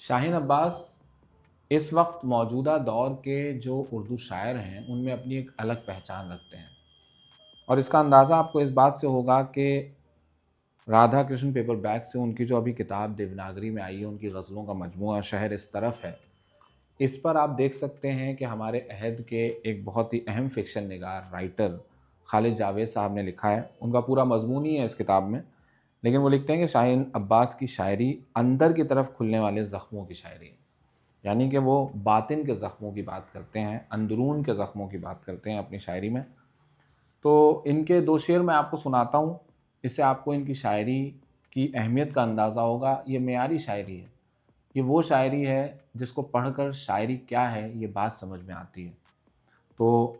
شاہین عباس اس وقت موجودہ دور کے جو اردو شاعر ہیں ان میں اپنی ایک الگ پہچان رکھتے ہیں، اور اس کا اندازہ آپ کو اس بات سے ہوگا کہ رادھا کرشن پیپر بیگ سے ان کی جو ابھی کتاب دیوناگری میں آئی ہے، ان کی غزلوں کا مجموعہ شہر اس طرف ہے، اس پر آپ دیکھ سکتے ہیں کہ ہمارے عہد کے ایک بہت ہی اہم فکشن نگار رائٹر خالد جاوید صاحب نے لکھا ہے۔ ان کا پورا مضمون ہی ہے اس کتاب میں، لیکن وہ لکھتے ہیں کہ شاہین عباس کی شاعری اندر کی طرف کھلنے والے زخموں کی شاعری ہے، یعنی کہ وہ باطن کے زخموں کی بات کرتے ہیں، اندرون کے زخموں کی بات کرتے ہیں اپنی شاعری میں۔ تو ان کے دو شعر میں آپ کو سناتا ہوں، اس سے آپ کو ان کی شاعری کی اہمیت کا اندازہ ہوگا۔ یہ معیاری شاعری ہے، یہ وہ شاعری ہے جس کو پڑھ کر شاعری کیا ہے یہ بات سمجھ میں آتی ہے۔ تو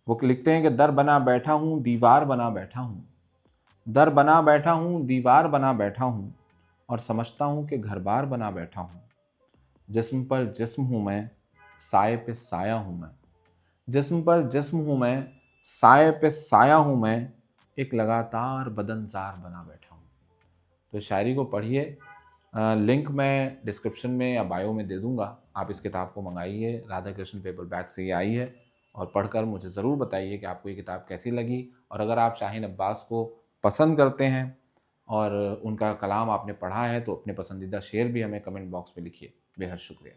وہ لکھتے ہیں کہ در بنا بیٹھا ہوں، دیوار بنا بیٹھا ہوں، در بنا بیٹھا ہوں، دیوار بنا بیٹھا ہوں، اور سمجھتا ہوں کہ گھر بار بنا بیٹھا ہوں۔ جسم پر جسم ہوں میں، سائے پہ سایہ ہوں میں، جسم پر جسم ہوں میں، سائے پہ سایہ ہوں میں، ایک لگاتار بدنزار بنا بیٹھا ہوں۔ تو شاعری کو پڑھیے، لنک میں ڈسکرپشن میں یا بائیو میں دے دوں گا، آپ اس کتاب کو منگائیے، رادھا کرشن پیپر بیگ سے یہ آئی ہے، اور پڑھ کر مجھے ضرور بتائیے کہ آپ کو یہ کتاب کیسی لگی، اور اگر آپ شاہین عباس کو پسند کرتے ہیں اور ان کا کلام آپ نے پڑھا ہے تو اپنے پسندیدہ شعر بھی ہمیں کمنٹ باکس میں لکھیے۔ بے حد شکریہ۔